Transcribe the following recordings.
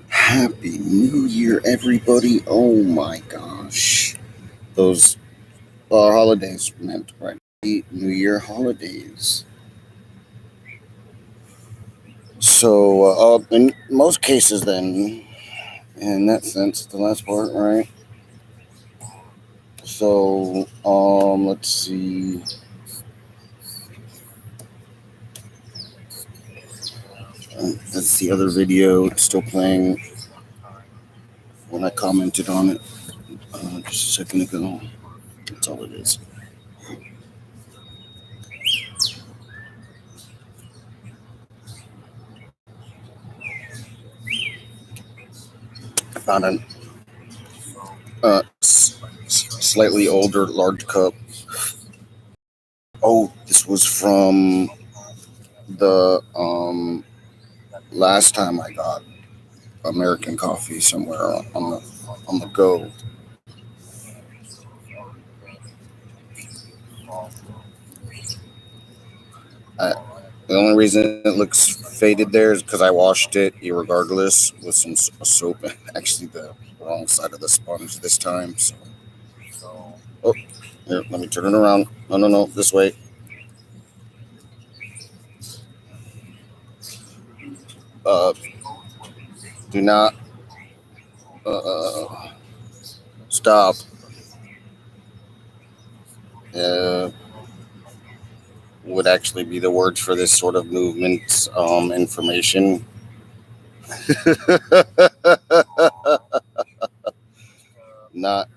Happy New Year, everybody. Oh my gosh. Those are holidays meant, right? New Year holidays. So, in most cases, then, in that sense, the last part, right? So, let's see. That's the other video still playing when I commented on it just a second ago. That's all it is. I found a slightly older large cup. Oh, this was from the last time I got American coffee somewhere on the go. The only reason it looks faded there is because I washed it, irregardless, with some soap. Actually, the wrong side of the sponge this time. So, oh, here, let me turn it around. No, this way. Do not stop. Would actually be the words for this sort of movement information. Not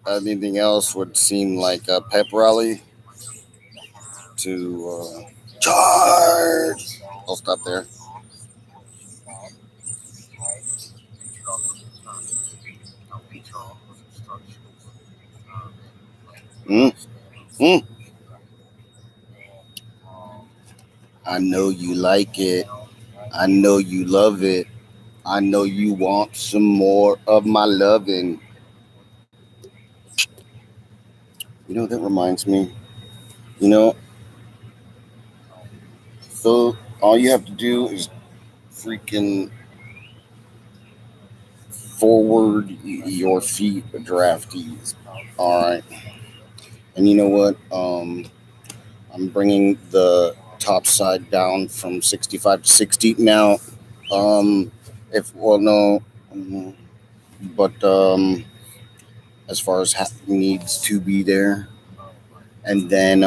anything else would seem like a pep rally to charge. I'll stop there. Mm. I know you like it. I know you love it. I know you want some more of my loving. You know, that reminds me. You know, so all you have to do is freaking forward your feet, draftees. All right. And you know what? I'm bringing the top side down from 65 to 60 now. But as far as needs to be there, and then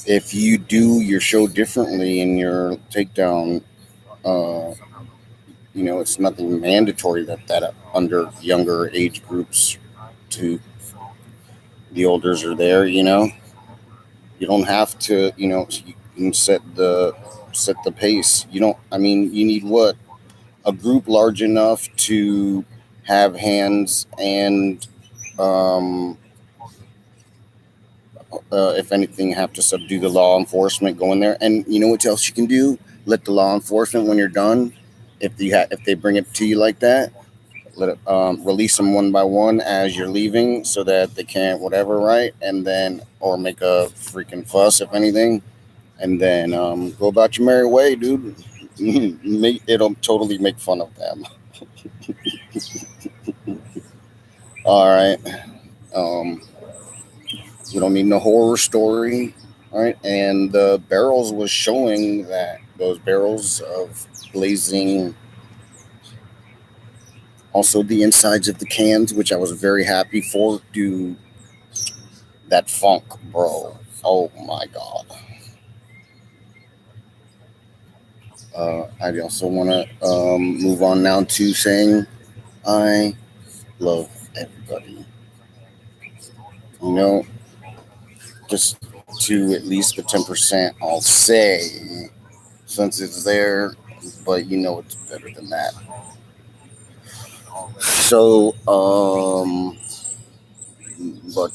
if you do your show differently in your takedown, it's nothing mandatory that under younger age groups to the olders are there. You don't have to. You can set the pace. You need what? A group large enough to have hands and if anything, have to subdue the law enforcement going there. And you know what else you can do? Let the law enforcement, when you're done, if they bring it to you like that, let it release them one by one as you're leaving, so that they can't whatever, right? And then or make a freaking fuss if anything, and then go about your merry way, dude. It'll totally make fun of them. All right. We don't need no horror story. All right. And the barrels was showing that those barrels of blazing. Also, the insides of the cans, which I was very happy for, do that funk, bro. Oh my God. I also want to move on now to saying I love everybody. Just to at least the 10%, I'll say, since it's there, but it's better than that. So, but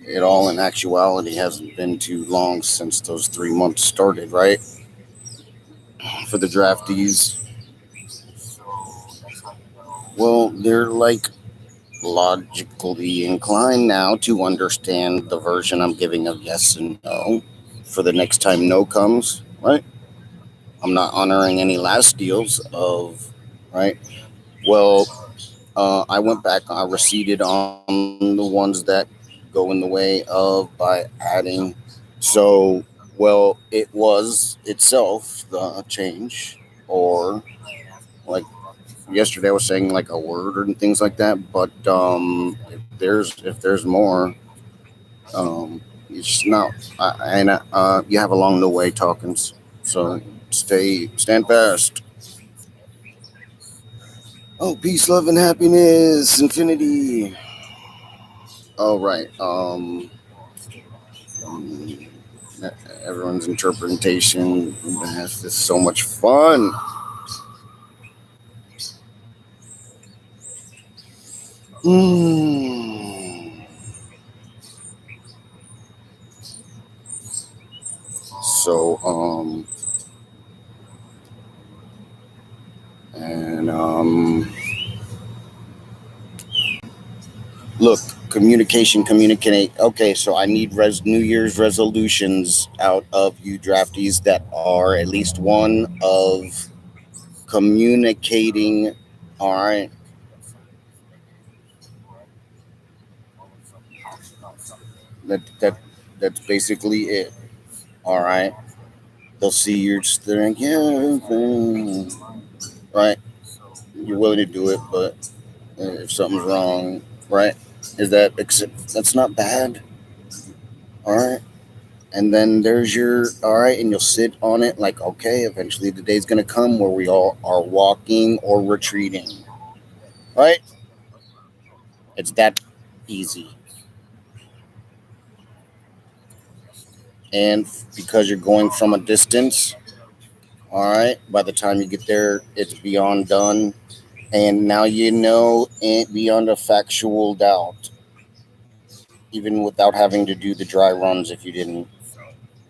it all in actuality hasn't been too long since those 3 months started, right? For the draftees. Well, they're like logically inclined now to understand the version I'm giving of yes and no for the next time no comes, right? I'm not honoring any last deals of, right? Well, I went back, I receded on the ones that go in the way of by adding. So, well, it was itself the change, or like yesterday I was saying like a word and things like that. But if there's more, it's not. And you have along the way talkings. So stand fast. Oh, peace, love, and happiness, infinity. All right. Um, Everyone's interpretation. It's just so much fun. Mm. So, and look, communication, communicate. Okay, so I need New Year's resolutions out of you draftees that are at least one of communicating. All right, that that's basically it. All right, they'll see you're just there, yeah, right. You're willing to do it, but if something's wrong, right? Is that that's not bad? All right. And then there's your all right, and you'll sit on it like, okay, eventually the day's gonna come where we all are walking or retreating, right? It's that easy. And because you're going from a distance, all right, by the time you get there, it's beyond done. And now you know it beyond a factual doubt, even without having to do the dry runs if you didn't.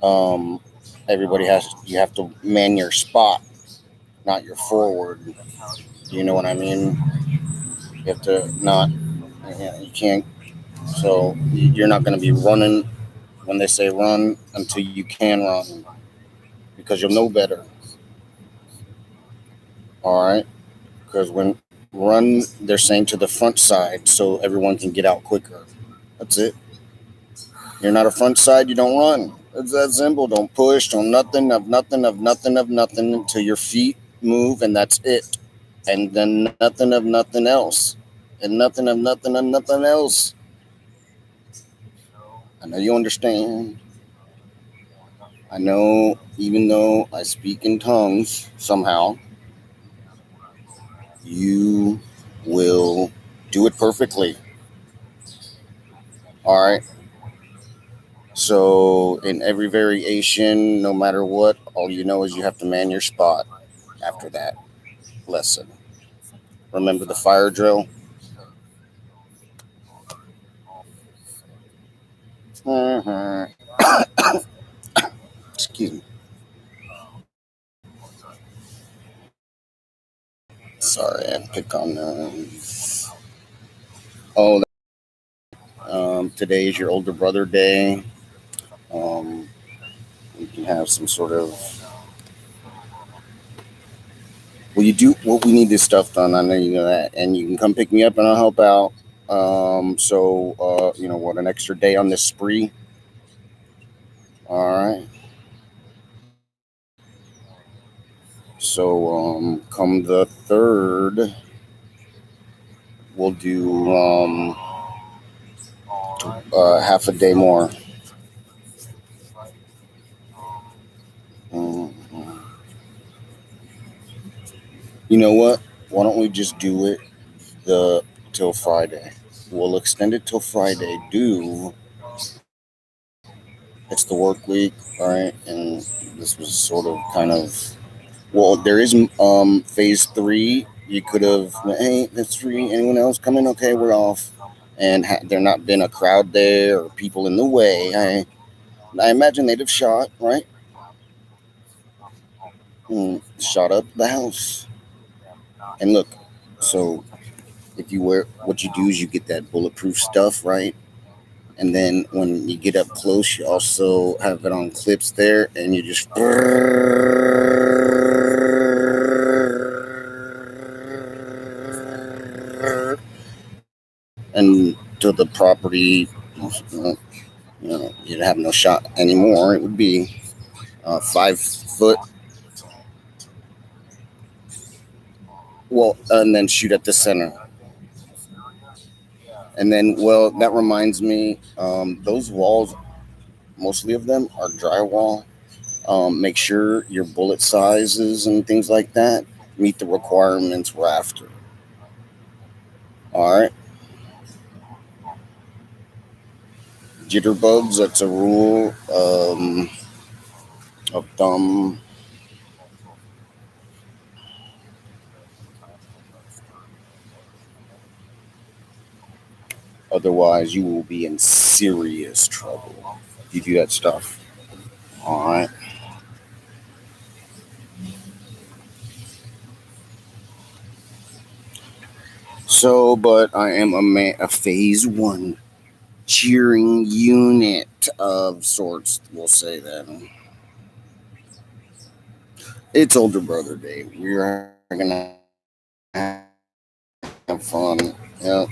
Um, Everybody you have to man your spot, not your forward. Do you know what I mean? You have to not, you can't, so you're not going to be running when they say run until you can run because you'll know better. All right. Because when run, they're saying to the front side so everyone can get out quicker. That's it. You're not a front side, you don't run. It's that simple. Don't push, don't nothing of nothing of nothing of nothing until your feet move, and that's it. And then nothing of nothing else. And nothing of nothing of nothing else. I know you understand. I know, even though I speak in tongues somehow, you will do it perfectly. All right. So, in every variation, no matter what, all you know is you have to man your spot after that lesson. Remember the fire drill? Mm-hmm. Excuse me. Sorry, I pick on. Oh, today is your older brother day. Um, you can have some sort of. Well, you do. Well, we need this stuff done. I know you know that, and you can come pick me up, and I'll help out. You know what? An extra day on this spree. All right. So, come the third, we'll do half a day more. Mhm. You know what? Why don't we just do it the till Friday? We'll extend it till Friday. It's the work week, all right? And this was sort of kind of, well, there is phase three. You could have, hey, that's free. Anyone else coming? Okay, we're off. And there not been a crowd there or people in the way. I imagine they'd have shot, right? Shot up the house. And look, so if you wear, what you do is you get that bulletproof stuff, right? And then when you get up close, you also have it on clips there, and you just and to the property, you'd have no shot anymore. It would be 5 foot. Well, and then shoot at the center. And then, well, that reminds me, those walls, mostly of them are drywall. Make sure your bullet sizes and things like that meet the requirements we're after. All right. Jitterbugs, that's a rule of thumb. Otherwise, you will be in serious trouble if you do that stuff. All right. So, but I am a phase one cheering unit of sorts. We'll say that. It's older brother day. We're gonna have fun. Yep.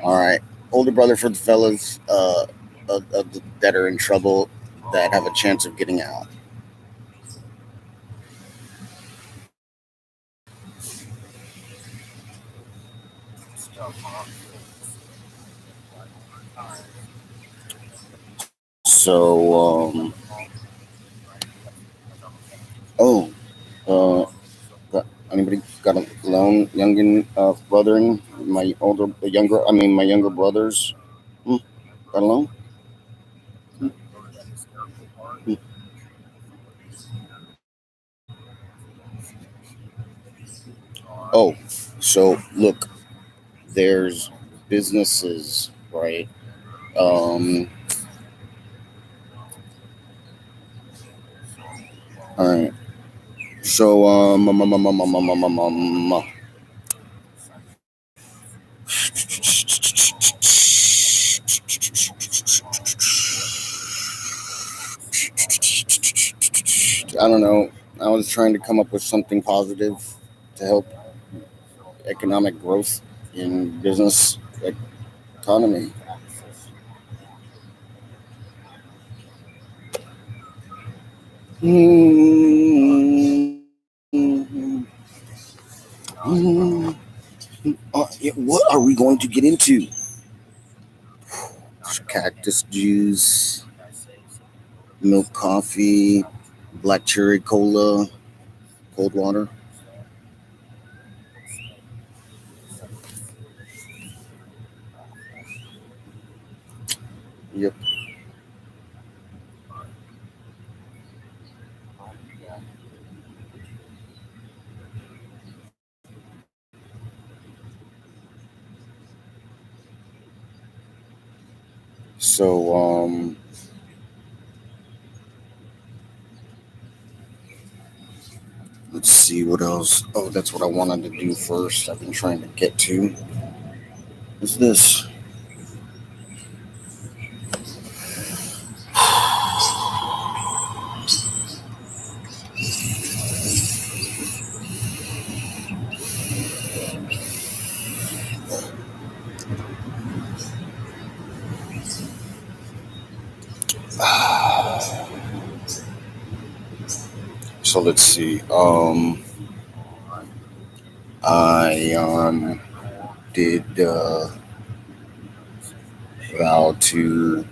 All right. Older brother for the fellas that are in trouble that have a chance of getting out. So, oh, anybody got a lone youngin brother? My younger brothers. Hmm, got a loan? Hmm, hmm. Oh, so look, there's businesses, right? Um, all right. So, I don't know. I was trying to come up with something positive to help economic growth in business economy. Yeah, what are we going to get into? Cactus juice, milk coffee, black cherry cola, cold water. Yep. So, let's see what else. Oh, that's what I wanted to do first. I've been trying to get to. What's this? So let's see. I did vow to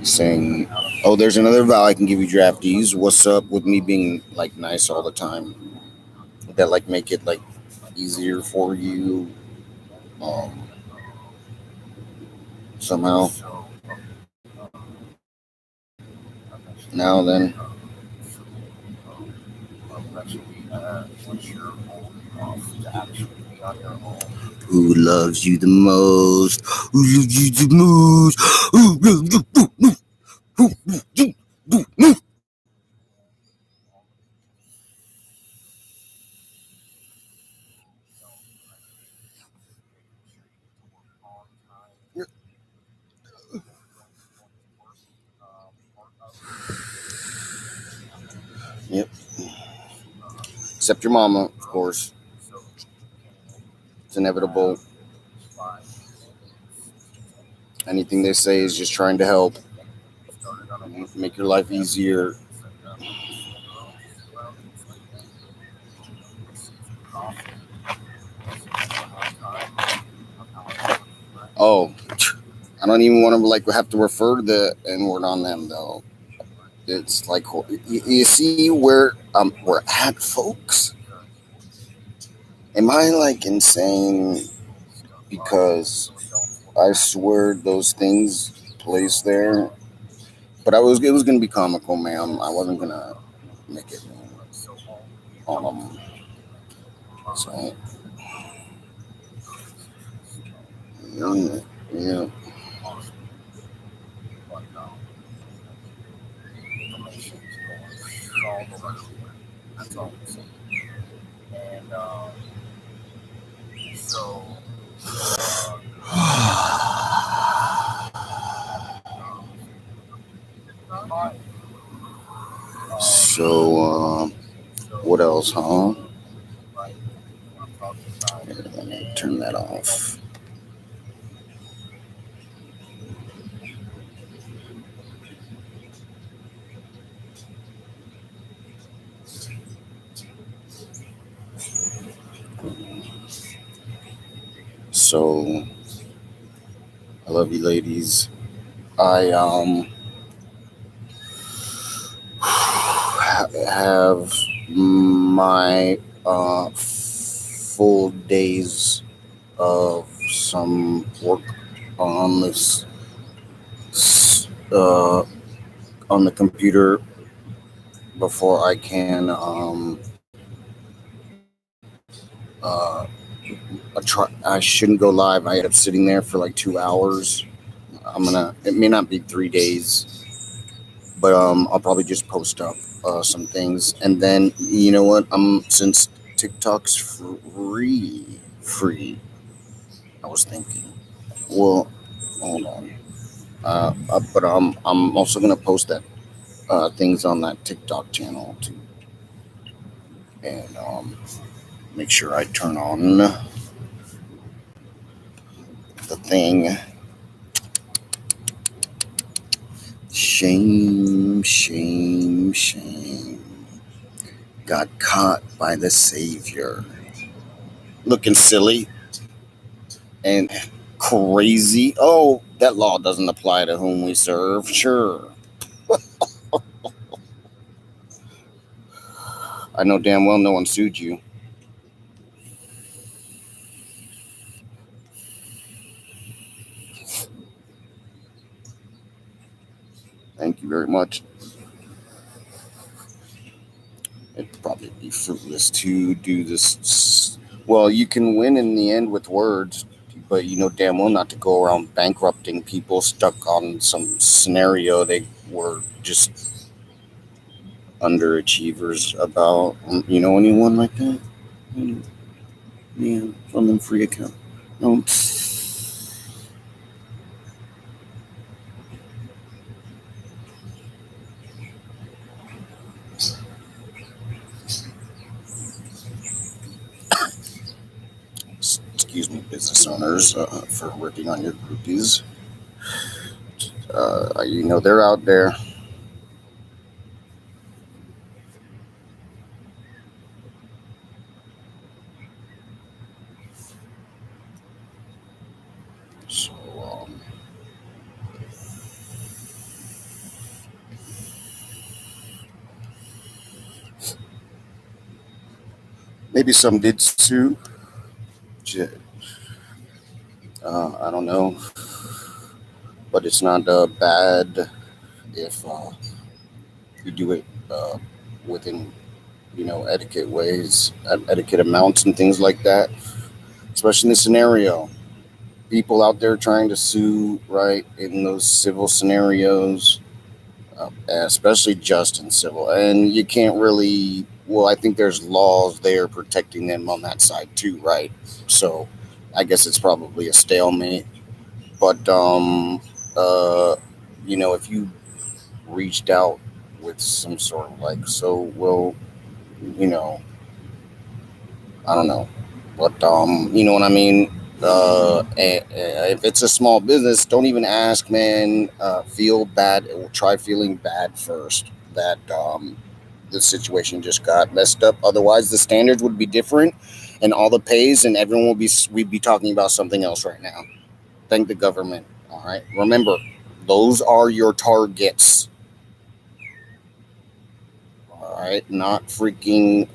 sing. Oh, there's another vow I can give you, draftees. What's up with me being like nice all the time? That like make it like easier for you somehow. Now then, who loves you the most? Who loves you the most? Who loves you the most? Who loves you the most? Yep. Except your mama, of course. It's inevitable. Anything they say is just trying to help, make your life easier. Oh, I don't even want to have to refer the N word on them though. It's like you see where we're at, folks. Am I insane? Because I swear those things placed there, but it was gonna be comical, ma'am. I wasn't gonna make it on them. So yeah. So what else, huh? Here, let me turn that off. So I love you, ladies. I have my full days of some work on this on the computer before I can uh, I shouldn't go live. I ended up sitting there for 2 hours. It may not be 3 days, but I'll probably just post up some things, and then you know what? Since TikTok's free. I was thinking, well, hold on. But I'm also gonna post that things on that TikTok channel too, and make sure I turn on the thing. Shame, shame, shame. Got caught by the Savior. Looking silly and crazy. Oh, that law doesn't apply to whom we serve. Sure. I know damn well no one sued you. Thank you very much. It'd probably be fruitless to do this. Well, you can win in the end with words, but you know damn well not to go around bankrupting people stuck on some scenario they were just underachievers about. You know anyone like that? Yeah, from them free account. No. Excuse me, business owners, for working on your groupies. You know they're out there. So maybe some did sue. I don't know, but it's not bad if you do it within etiquette ways, etiquette amounts, and things like that. Especially in this scenario, people out there trying to sue, right, in those civil scenarios, especially just in civil, and you can't really. Well, I think there's laws there protecting them on that side too, right? So, I guess it's probably a stalemate. But uh, if you reached out with some sort of like, so well, you know, I don't know, but you know what I mean. If it's a small business, don't even ask, man. Feel bad. Try feeling bad first that the situation just got messed up. Otherwise, the standards would be different, and all the pays, and everyone will be. We'd be talking about something else right now. Thank the government. All right. Remember, those are your targets. All right, not freaking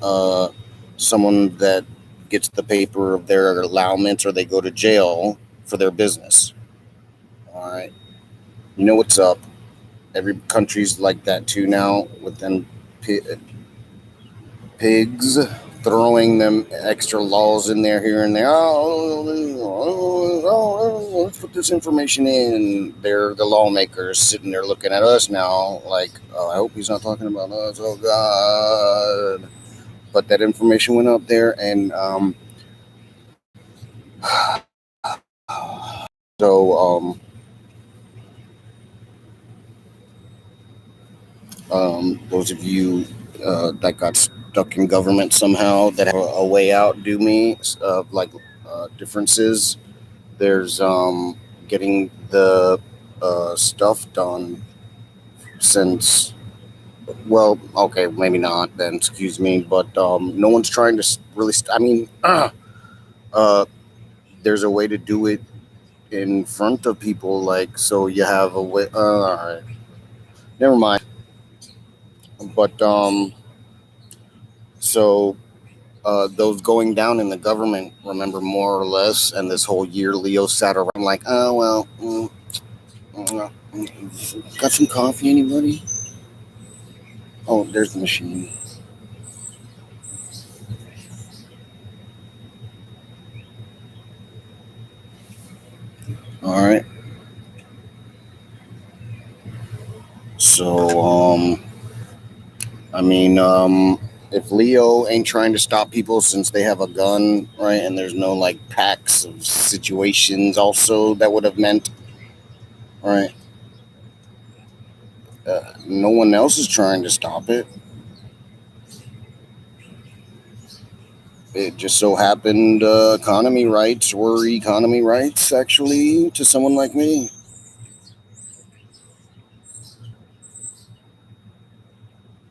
someone that gets the paper of their allowance or they go to jail for their business. All right, you know what's up. Every country's like that too now with them pigs throwing them extra laws in there here and there. Let's put this information in. They're the lawmakers sitting there looking at us now like, oh, I hope he's not talking about us. Oh, God. But that information went up there, and so those of you that got stuck in government somehow that have a way out, do me like differences. There's getting the stuff done since. Well, okay, maybe not then. Excuse me, but no one's trying to really. I mean, uh, there's a way to do it in front of people, like so you have a way. All right, never mind. But so those going down in the government, remember more or less, and this whole year Leo sat around like, oh well, got some coffee, anybody? Oh, there's the machine. All right. So I mean, if Leo ain't trying to stop people since they have a gun, right, and there's no like packs of situations also that would have meant, right, no one else is trying to stop it. It just so happened economy rights were economy rights actually to someone like me.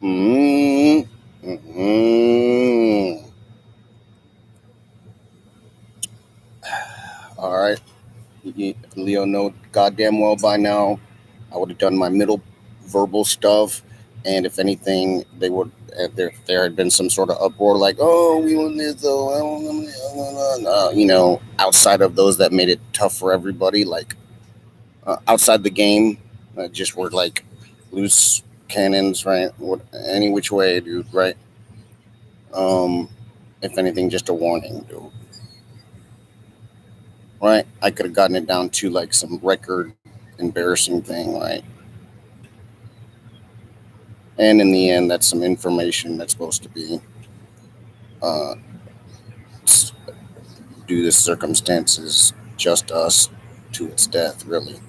Mm-hmm. Mm-hmm. All right. Leo know goddamn well by now I would have done my middle verbal stuff, and if anything, they would. If there had been some sort of uproar, like, "Oh, we want this, though," outside of those that made it tough for everybody, like outside the game, just were like loose cannons, right? Any which way, dude, right? Um, if anything, just a warning, dude, right? I could have gotten it down to like some record embarrassing thing, right? And in the end, that's some information that's supposed to be uh, due to circumstances, just us to its death, really.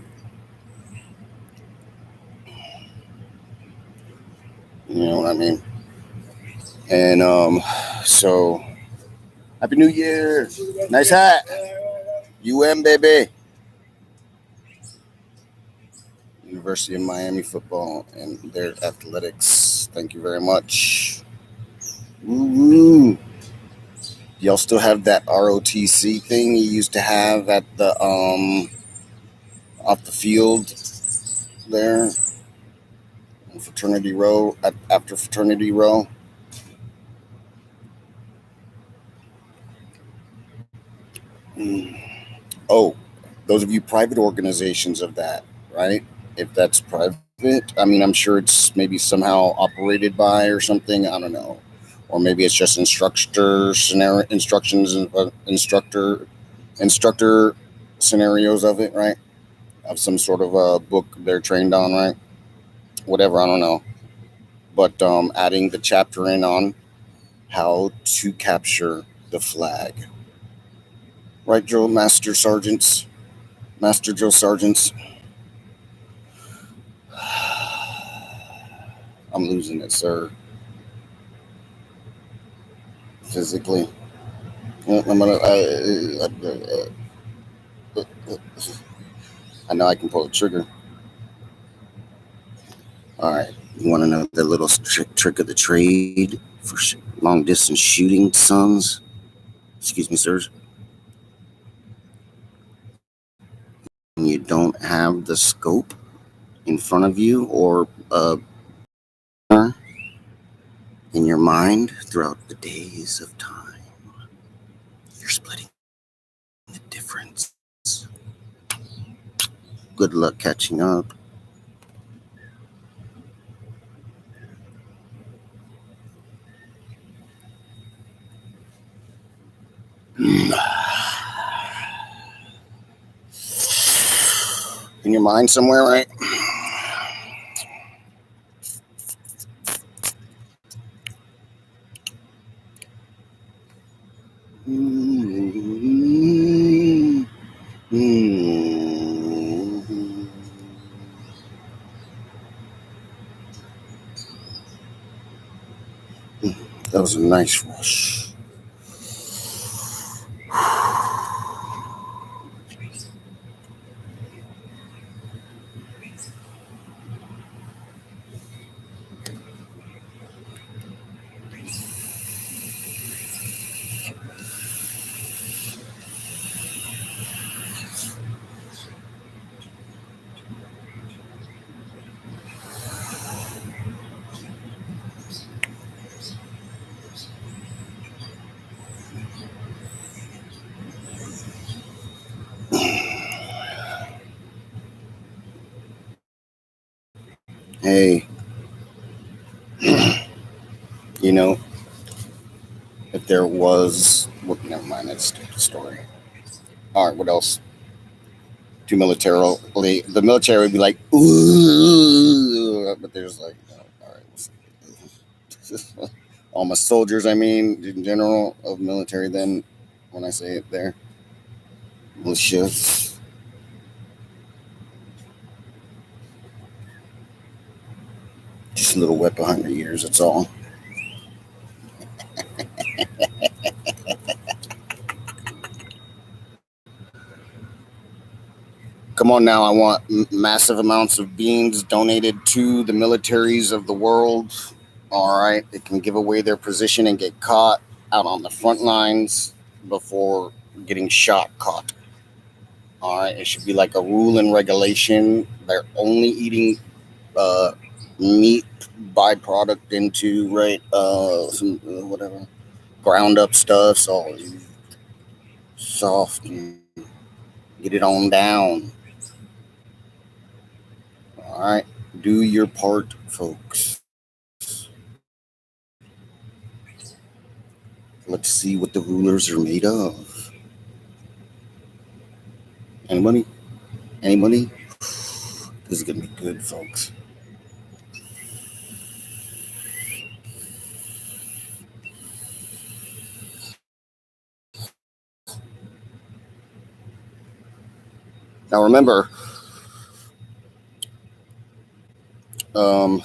You know what I mean? And so Happy New Year! Nice hat, baby. University of Miami football and their athletics. Thank you very much. Woo-woo. Y'all still have that ROTC thing you used to have at the off the field there, fraternity row after fraternity row. Mm. Oh, those of you private organizations of that, right? If that's private, I mean, I'm sure it's maybe somehow operated by or something. I don't know, or maybe it's just instructor scenario instructions and instructor scenarios of it, right? Of some sort of a book they're trained on, right? Whatever, I don't know. But adding the chapter in on how to capture the flag, right, Joe? Master Joe Sergeants. I'm losing it, sir. Physically, I'm gonna. I know I can pull the trigger. All right. You want to know the little trick of the trade for long distance shooting, sons? Excuse me, sirs. When you don't have the scope in front of you or in your mind throughout the days of time, you're splitting the difference. Good luck catching up. In your mind somewhere, right? That was a nice rush. Hey, you know, if there was, well, never mind, that's a stupid story. All right, what else? The military would be like, ooh, but there's like, all right, all my soldiers, I mean, in general, of military, then when I say it there, militia, just a little wet behind the ears, that's all. Come on now, I want massive amounts of beans donated to the militaries of the world. All right, they can give away their position and get caught out on the front lines before getting shot caught. All right, it should be like a rule and regulation. They're only eating meat byproduct into right some whatever ground up stuff, so soft and get it on down. All right, do your part, folks. Let's see what the rulers are made of. Anybody? Anybody? This is gonna be good, folks. Now remember, um,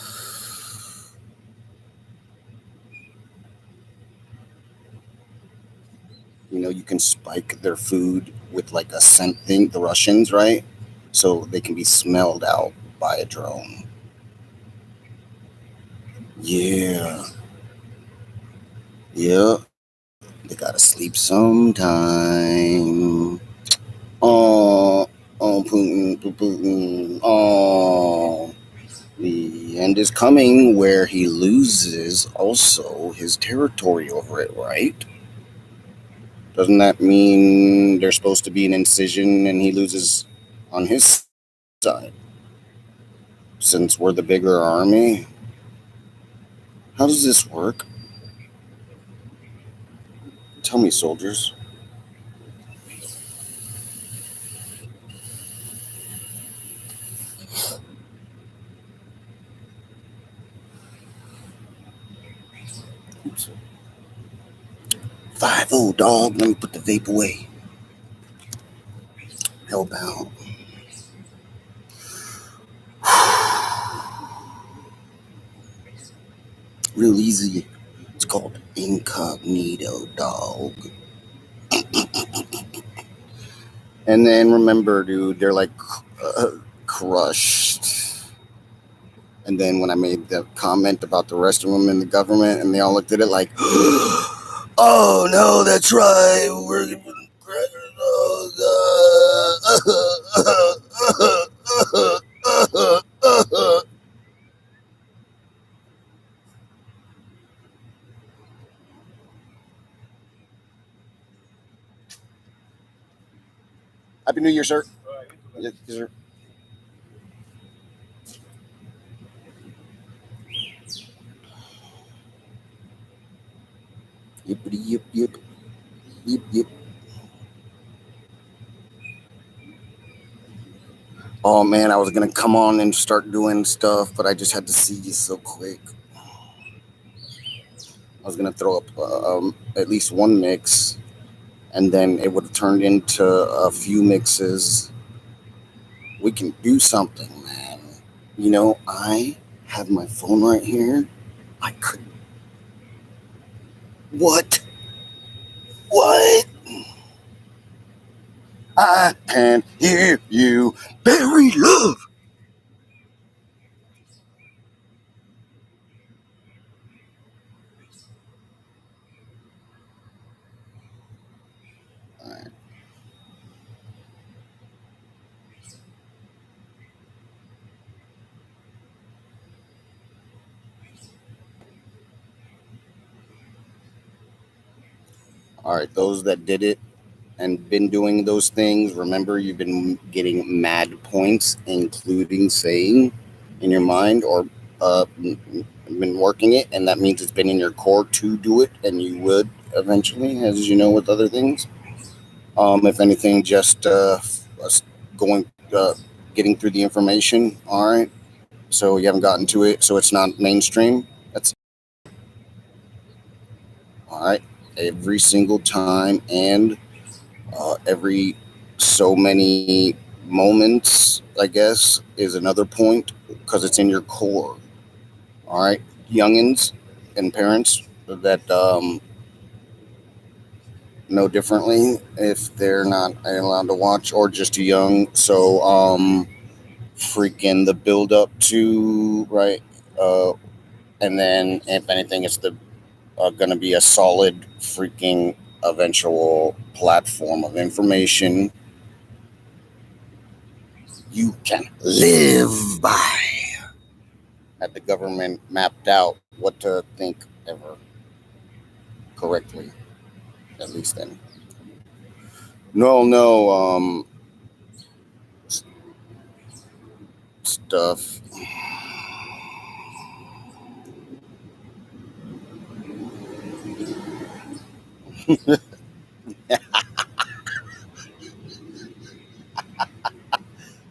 you can spike their food with like a scent thing, the Russians, right? So they can be smelled out by a drone. Yeah. Yeah. They gotta sleep sometime. Oh, oh, Putin, Putin. Oh, the end is coming where he loses also his territory over it, right? Doesn't that mean there's supposed to be an incision and he loses on his side? Since we're the bigger army? How does this work? Tell me, soldiers. Oops. 5-0, dog. Let me put the vape away. Help out. Real easy. It's called incognito, dog. And then remember, dude, they're like crushed. And then when I made the comment about the rest of them in the government, and they all looked at it like, oh no, that's right. We're gonna Happy New Year, sir. Yes, sir. Yippity yip yip. Yip yip. Oh man, I was gonna come on and start doing stuff, but I just had to see you so quick. I was gonna throw up at least one mix, and then it would have turned into a few mixes. We can do something, man. You know, I have my phone right here. I could. What? What? I can hear you, Barry Love. All right, those that did it and been doing those things, remember you've been getting mad points, including saying in your mind or been working it, and that means it's been in your core to do it, and you would eventually, as you know, with other things. If anything, just going, getting through the information. All right, so you haven't gotten to it, so it's not mainstream. That's all right. Every single time, and every so many moments, I guess, is another point because it's in your core. All right, youngins and parents that know differently if they're not allowed to watch or just too young. So, freaking the build up to right, and then if anything, it's the going to be a solid freaking eventual platform of information you can live by. Had the government mapped out what to think ever correctly, at least then. No, stuff.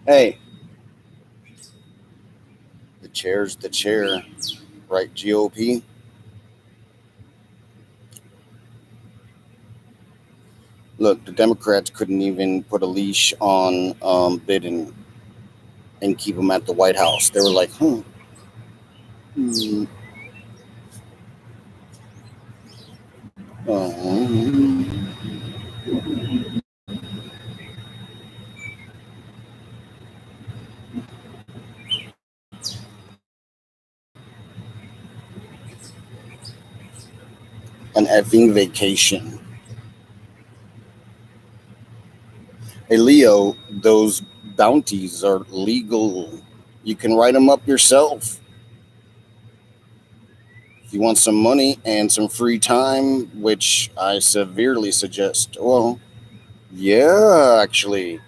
Hey, the chair's the chair, right? GOP. Look, the Democrats couldn't even put a leash on Biden and keep him at the White House. They were like, hmm, uh, an effing vacation. Hey, Leo, those bounties are legal. You can write them up yourself. If you want some money and some free time, which I severely suggest, well, yeah, actually,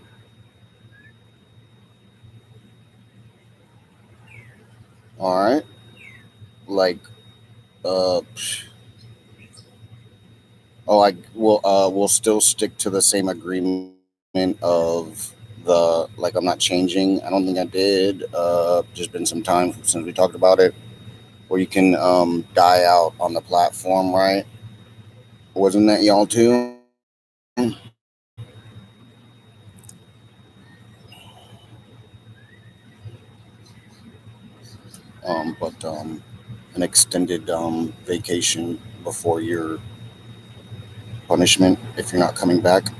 all right, like, uh, oh, I will. We'll still stick to the same agreement of the like. I'm not changing. I don't think I did. Just been some time since we talked about it, where you can die out on the platform, right? Wasn't that y'all too? But an extended vacation before your punishment if you're not coming back.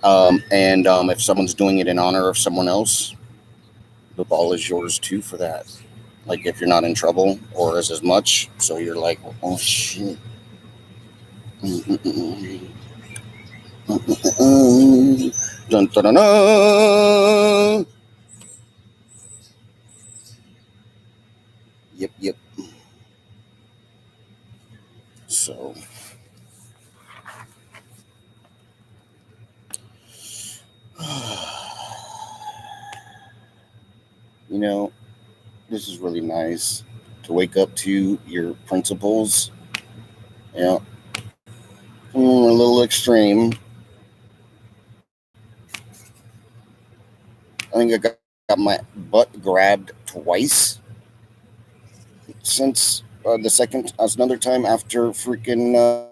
And if someone's doing it in honor of someone else, the ball is yours too for that. Like if you're not in trouble or as much, so you're like, oh shit. Dun, dun, dun, dun. Yep, yep. So, you know, this is really nice to wake up to your principles. Yeah, a little extreme. I think got my butt grabbed twice since the second, another time after freaking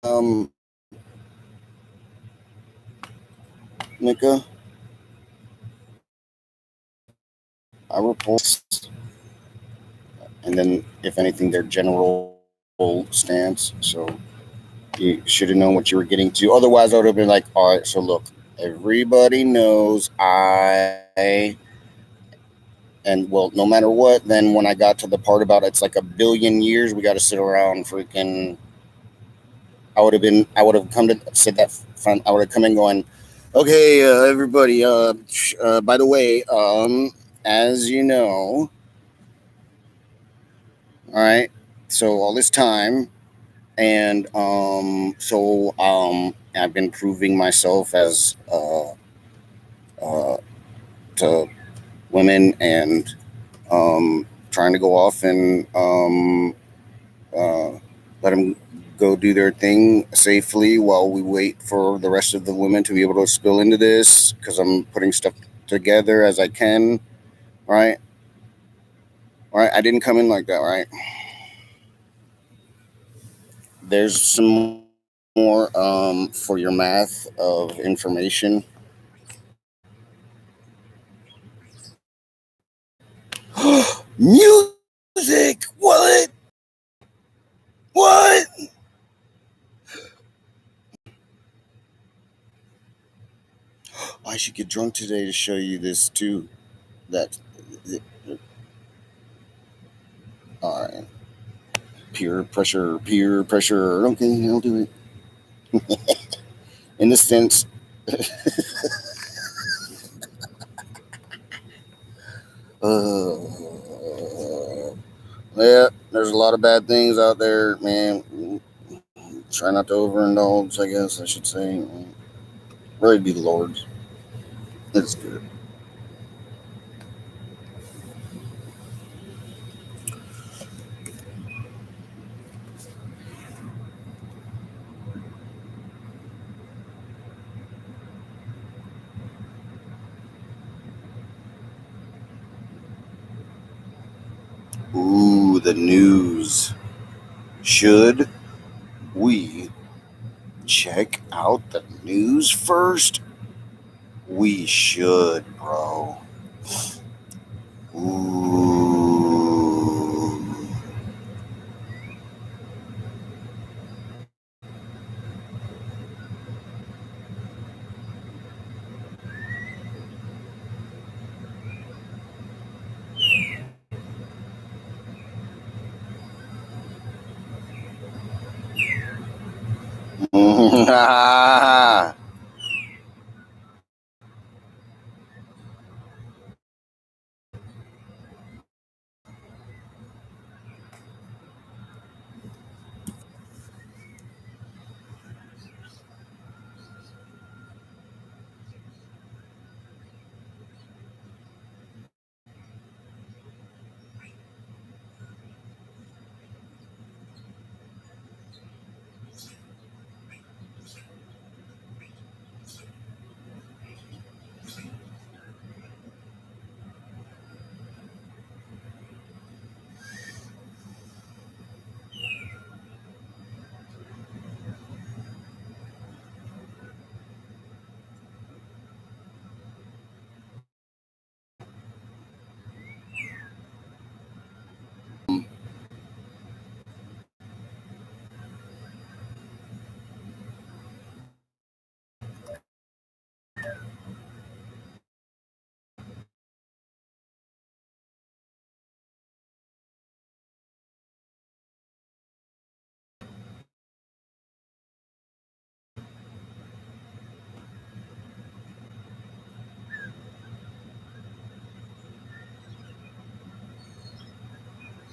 um, Nika. I report, and then if anything, their general stance. So you should have known what you were getting to. Otherwise, I would have been like, all right, so look, everybody knows and well, no matter what, then when I got to the part about it's like a billion years, we got to sit around freaking. I would have come to said that front. I would have come in going, okay, everybody. By the way, as you know, all right. So all this time, and I've been proving myself as uh, to women and trying to go off and uh, let them go do their thing safely while we wait for the rest of the women to be able to spill into this because I'm putting stuff together as I can. Right, right. I didn't come in like that. Right. There's some more for your math of information. Music. What? What? I should get drunk today to show you this too. That. All right. Peer pressure. Peer pressure. Okay, I'll do it. In the sense, uh, yeah, there's a lot of bad things out there, man. Try not to overindulge, I guess I should say. Really be the Lord's. It's good. Ooh, the news. Should we check out the news first? We should, bro. Ooh.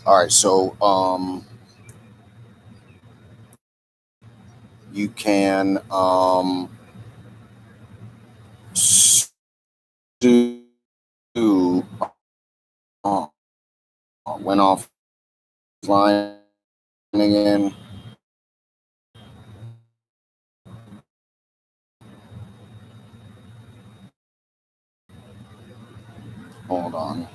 All right, so you can sue. Uh, went offline again. Hold on.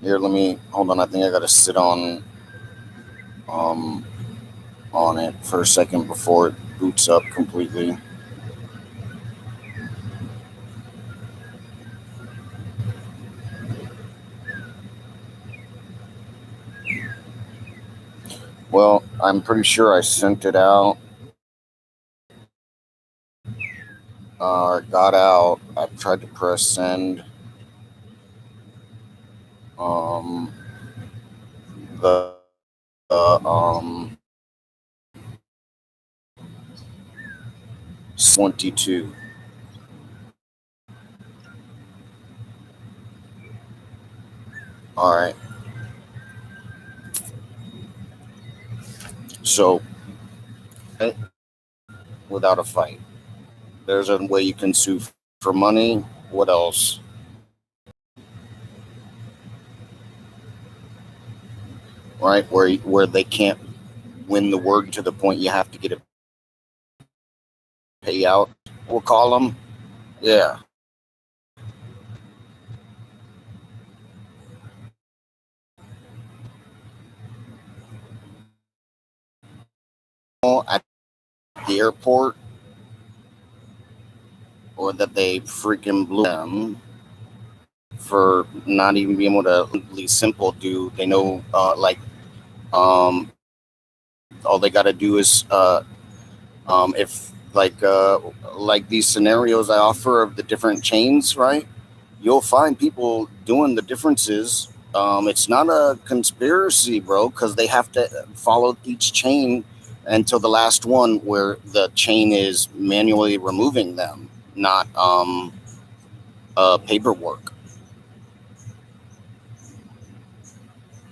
Here, let me hold on. I think I gotta sit um on it for a second before it boots up completely. Well, I'm pretty sure I sent it out or got out. I tried to press send. Um, the 22. All right. So, without a fight, there's a way you can sue for money. What else? Right, where they can't win the word to the point you have to get a payout. We'll call them. Yeah. At the airport, or that they freaking blew them for not even being able to really simple do. They know, all they got to do is, if like these scenarios I offer of the different chains, right? You'll find people doing the differences. It's not a conspiracy, bro, because they have to follow each chain until the last one where the chain is manually removing them, not paperwork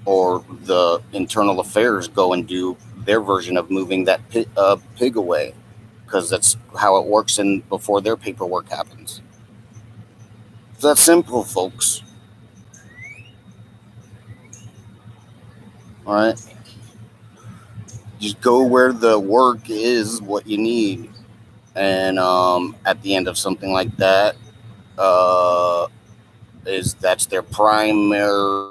or the internal affairs go and do their version of moving that pig away, because that's how it works in before their paperwork happens. It's that simple, folks. All right. Just go where the work is, what you need. And at the end of something like that, uh, is that's their primary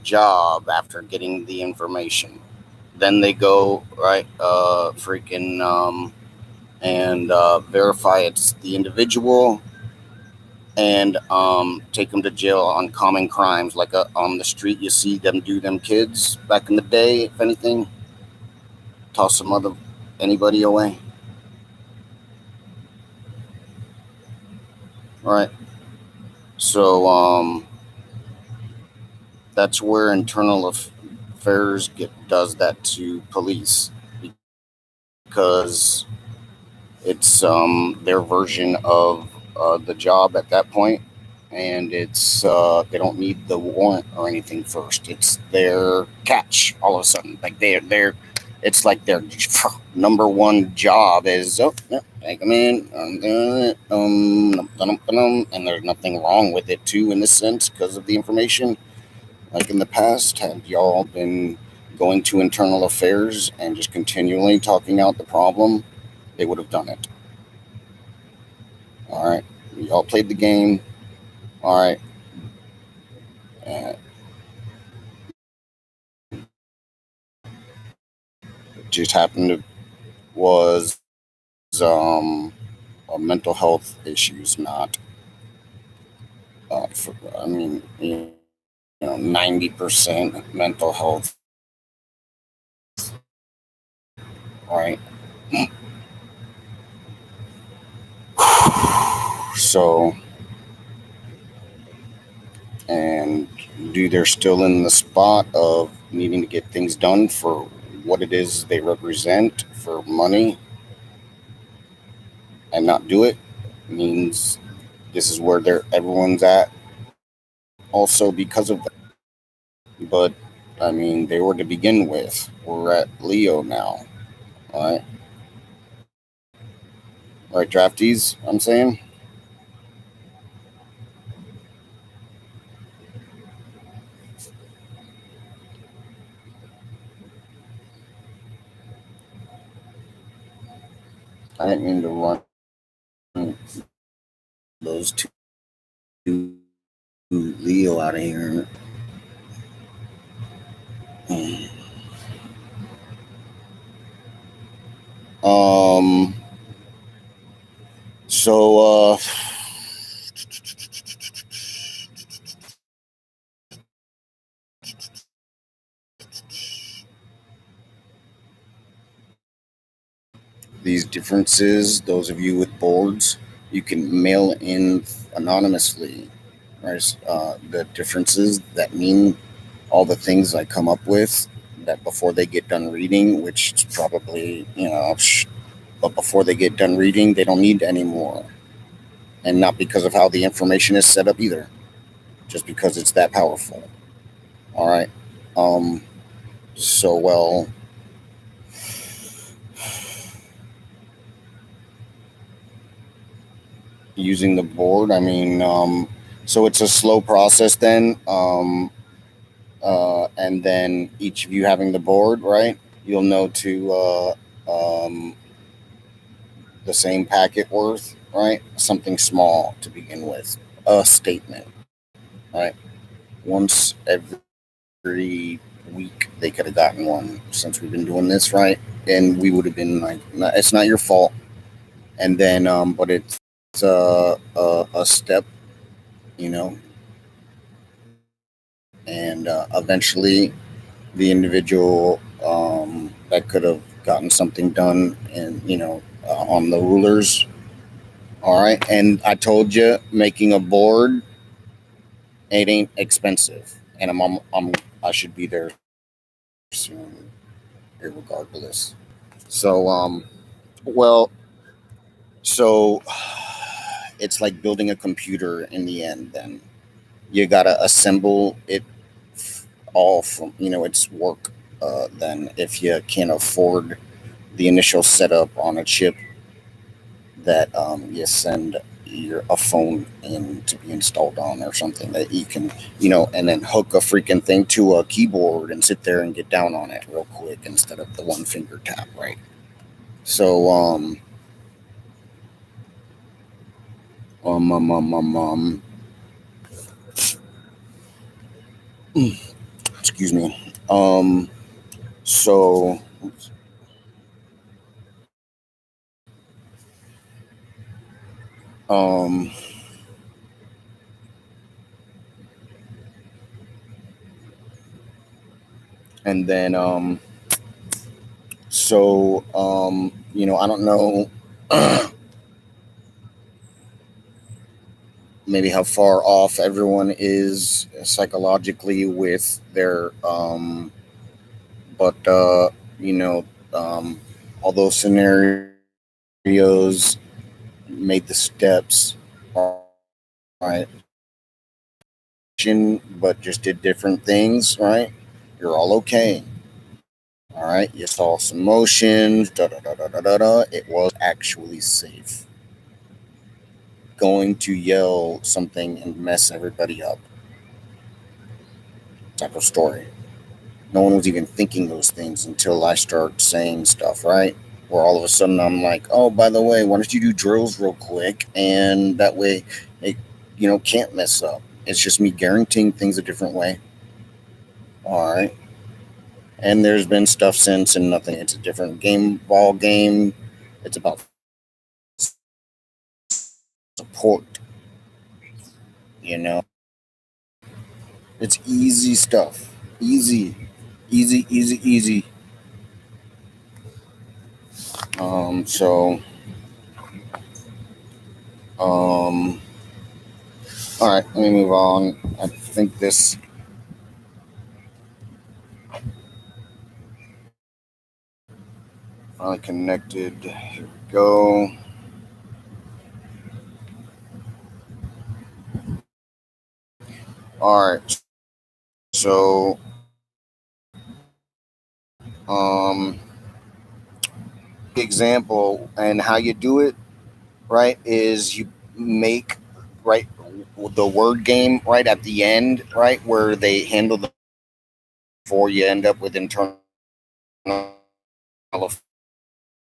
job after getting the information. Then they go, right, and verify it's the individual, and take them to jail on common crimes, like on the street you see them do them kids back in the day. If anything, toss anybody away. Right. So that's where internal affairs does that to police, because it's their version of the job at that point, and it's they don't need the warrant or anything first. It's their catch all of a sudden. Like they're it's like their number one job is, oh yeah, take them in, and there's nothing wrong with it too in this sense because of the information. Like in the past, had y'all been going to internal affairs and just continually talking out the problem, they would have done it. All right. Y'all played the game. All right. It just happened to was mental health issues, not. For, I mean, 90% mental health. All right. So, and they're still in the spot of needing to get things done for what it is they represent for money and not do it means this is where everyone's at also because of that. But I mean, they were to begin with. We're at Leo now. All right. Right, draftees, I'm saying. I didn't mean to run those two Leo out of here. Um. So, these differences, those of you with boards, you can mail in anonymously. Right? The differences that mean all the things I come up with that before they get done reading, which is probably, but before they get done reading, they don't need anymore. And not because of how the information is set up either, just because it's that powerful. All right. Um, so, well, using the board, I mean, so it's a slow process then. And then each of you having the board, right? You'll know to the same packet worth, right? Something small to begin with, a statement, right? Once every week they could have gotten one since we've been doing this, right? And we would have been like, it's not your fault. And then, but it's a step, you know, and eventually the individual that could have gotten something done and, on the rulers. All right. And I told you, making a board, it ain't expensive. And I should be there soon, regardless. So, well, so it's like building a computer in the end, then you got to assemble it all from, its work. Then if you can't afford the initial setup on a chip that you send a phone in to be installed on or something that you can, and then hook a freaking thing to a keyboard and sit there and get down on it real quick instead of the one finger tap, right? So, um, um, um, um, um excuse me. So, um, and then, I don't know maybe how far off everyone is psychologically with their, but, you know, um, all those scenarios made the steps, right? But just did different things, right? You're all okay. All right. You saw some motions, da da da da da da da. It was actually safe. Going to yell something and mess everybody up type of story. No one was even thinking those things until I start saying stuff, right? Where all of a sudden I'm like, oh, by the way, why don't you do drills real quick? And that way it, can't mess up. It's just me guaranteeing things a different way. All right. And there's been stuff since and nothing. It's a different ball game. It's about support, you know? It's easy stuff. Easy. Easy, easy, easy. So Um, all right, let me move on. I think this. Finally connected. Here we go. All right. So, um, example and how you do it, right, is you make, right, the word game right at the end, right, where they handle the before you end up with internal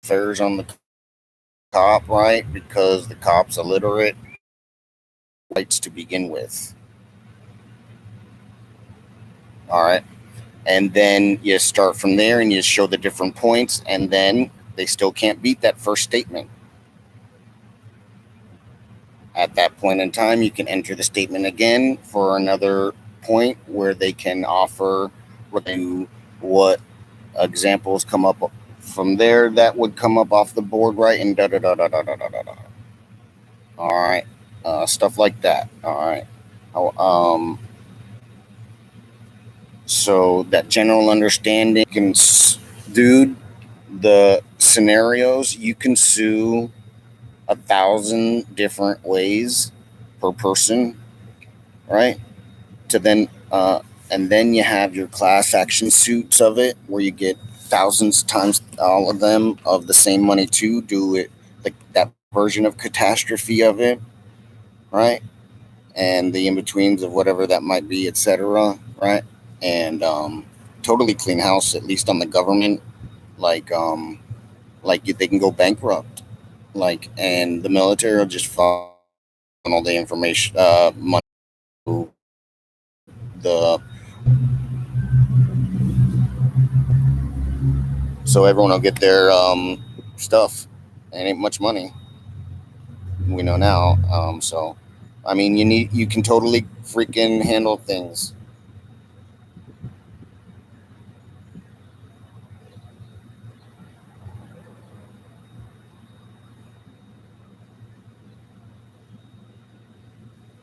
affairs on the cop, right, because the cop's illiterate rights to begin with. All right. And then you start from there and you show the different points, and then they still can't beat that first statement. At that point in time, you can enter the statement again for another point where they can offer what examples come up from there that would come up off the board, right? And da da da da da da da da. All right, stuff like that. All right. Oh, so that general understanding can, dude, the scenarios you can sue 1,000 different ways per person, right? To then and then you have your class action suits of it where you get thousands times all of them of the same money to do it, like that version of catastrophe of it, right? And the in-betweens of whatever that might be, etc., right? And totally clean house, at least on the government, like they can go bankrupt, like, and the military will just funnel the information, money to the, so everyone will get their stuff. It ain't much money, we know now. So, I mean, you can totally freaking handle things.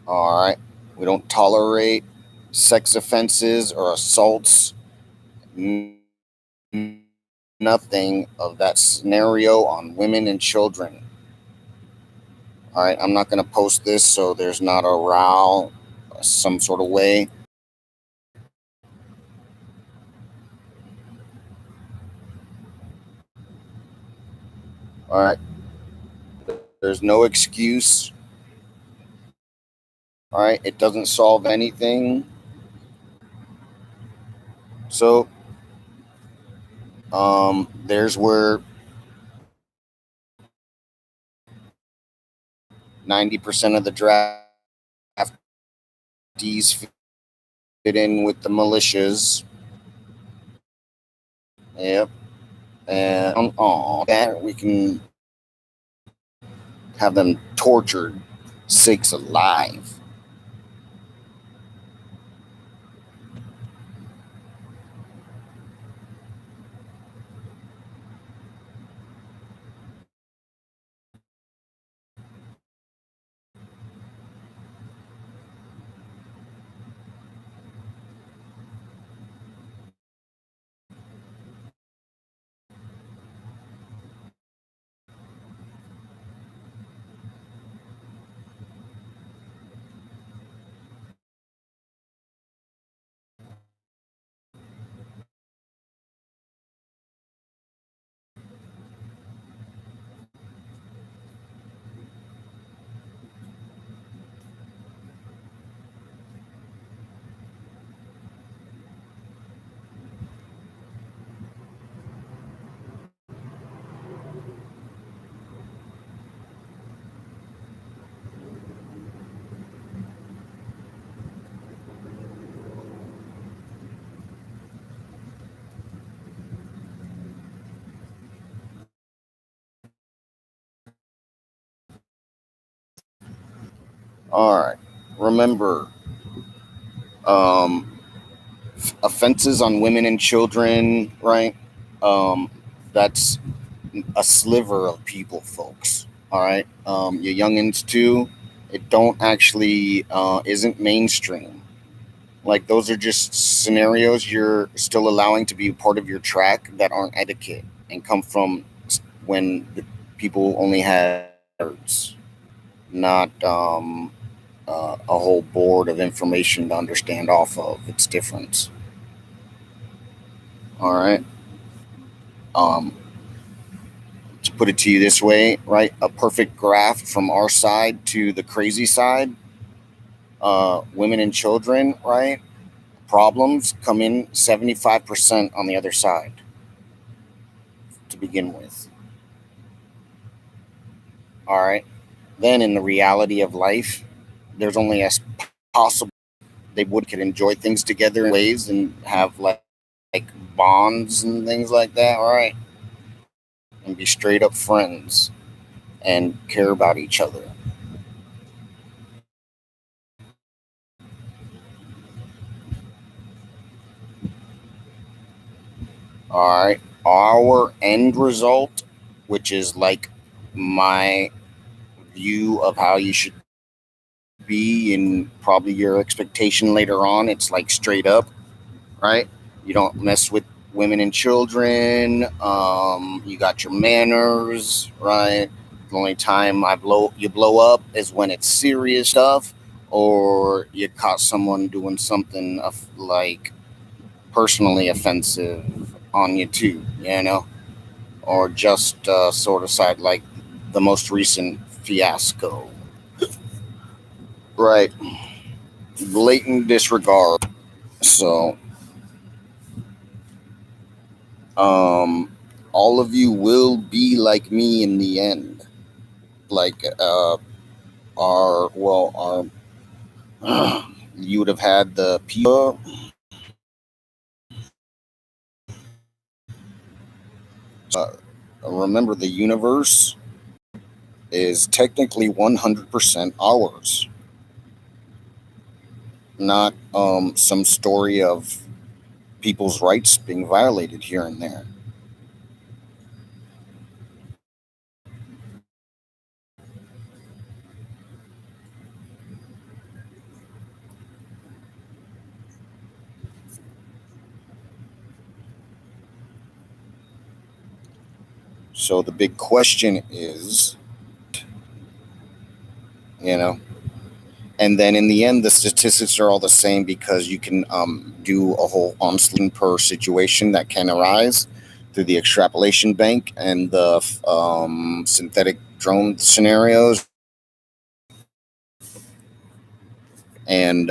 All right, we don't tolerate sex offenses or assaults. Nothing of that scenario on women and children. All right, I'm not going to post this so there's not a row, some sort of way. All right, there's no excuse. All right, it doesn't solve anything. So, there's where 90% of the draftees fit in with the militias. Yep. And that we can have them tortured, sakes alive. All right. Remember, um, offenses on women and children, right? That's a sliver of people, folks. All right, your youngins too. It don't actually isn't mainstream. Like those are just scenarios you're still allowing to be part of your track that aren't etiquette and come from when the people only had words, not a whole board of information to understand off of. It's different. All right. Um, to put it to you this way, right? A perfect graph from our side to the crazy side. Women and children, right? Problems come in 75% on the other side to begin with. All right. Then in the reality of life, there's only as possible they would could enjoy things together in ways and have like bonds and things like that. All right. And be straight up friends and care about each other. All right. Our end result, which is like my view of how you should be and probably your expectation later on, it's like straight up, right? You don't mess with women and children. You got your manners, right? The only time you blow up is when it's serious stuff, or you caught someone doing something of like personally offensive on you too, you know, or just sort of side like the most recent fiasco, right? Blatant disregard. So, um, all of you will be like me in the end. Like, you would have had the people. Uh, remember, the universe is technically 100% ours, not some story of people's rights being violated here and there. So the big question is, you know, and then in the end, the statistics are all the same because you can do a whole onslaught per situation that can arise through the extrapolation bank and the synthetic drone scenarios. And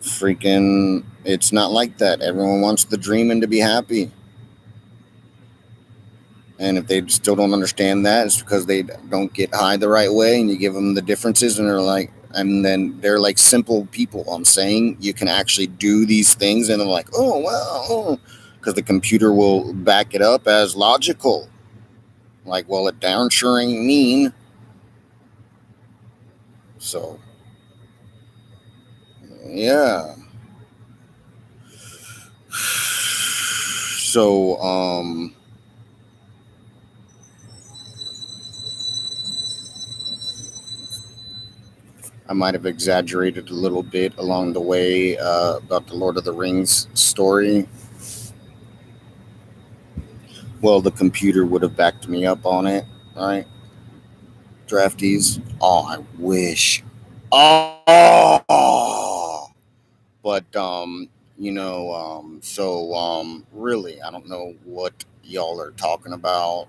freaking, it's not like that. Everyone wants the dream and to be happy. And if they still don't understand that, it's because they don't get high the right way, and you give them the differences, and they're like, and then they're like simple people. I'm saying you can actually do these things, and they're like, oh well, because the computer will back it up as logical. Like, well, it darn sure ain't mean. So yeah. So I might have exaggerated a little bit along the way about the Lord of the Rings story. Well, the computer would have backed me up on it, right? Draftees. Oh, I wish. Oh, but really, I don't know what y'all are talking about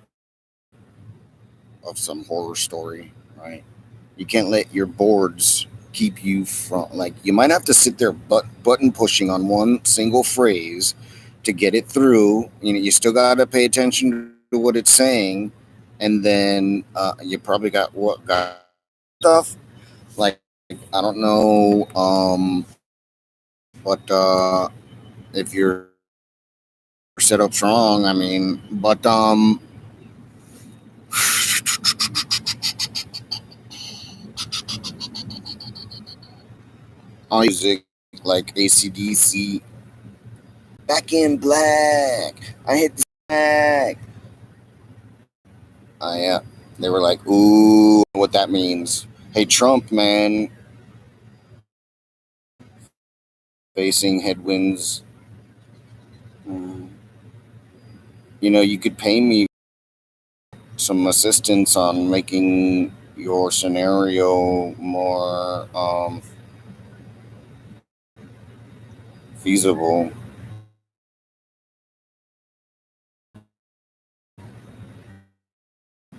of some horror story, right? You can't let your boards keep you from like you might have to sit there button pushing on one single phrase to get it through. You know, you still got to pay attention to what it's saying, and then you probably got stuff like I don't know, but if your setup's wrong, I mean, but all music like ACDC, Back in Black. I hit the black. I they were like, "Ooh, what that means?" Hey, Trump, man, facing headwinds. Mm, you could pay me some assistance on making your scenario more feasible.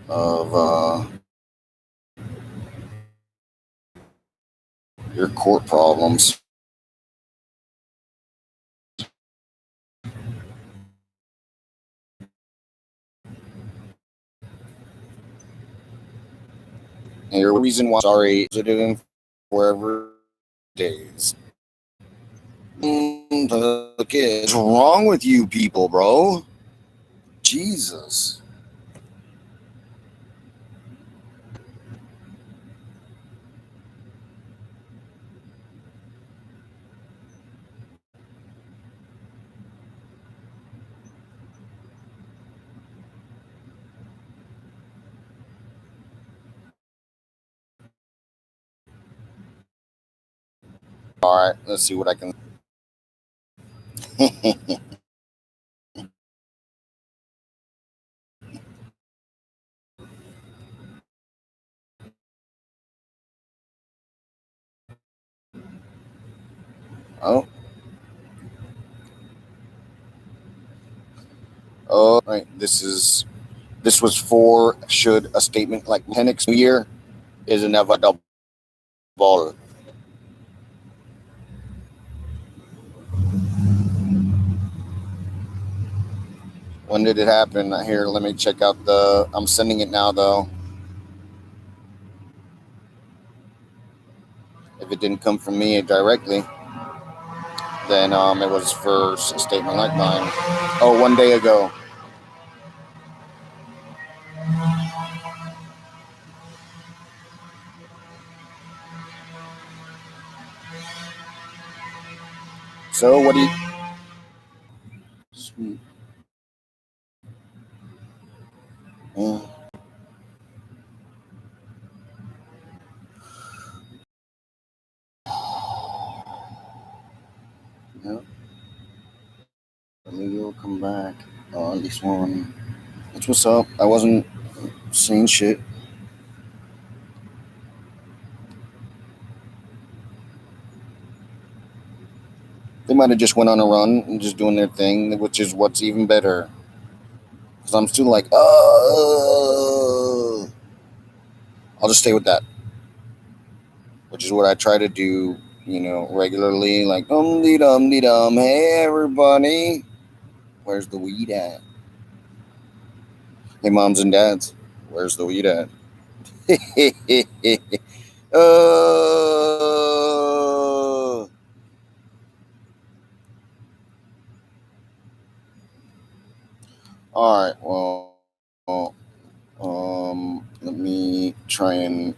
Of your court problems. And your reason why sorry positive forever days. What's wrong with you people, bro? Jesus. All right, let's see what I can. Oh, oh, right. This was for should a statement like Penix New Year is inevitable. When did it happen? Here, let me check out the. I'm sending it now though. If it didn't come from me directly, then it was for a statement like mine. Oh, 1 day ago. So what do you? Sweet. Yeah. Yeah. Maybe you'll come back. At least one. That's what's up. I wasn't saying shit. They might have just went on a run and just doing their thing, which is what's even better. Because I'm still like, oh, I'll just stay with that, which is what I try to do, regularly. Like, dee dum, hey everybody, where's the weed at? Hey moms and dads, where's the weed at? uh, all right, well, let me try and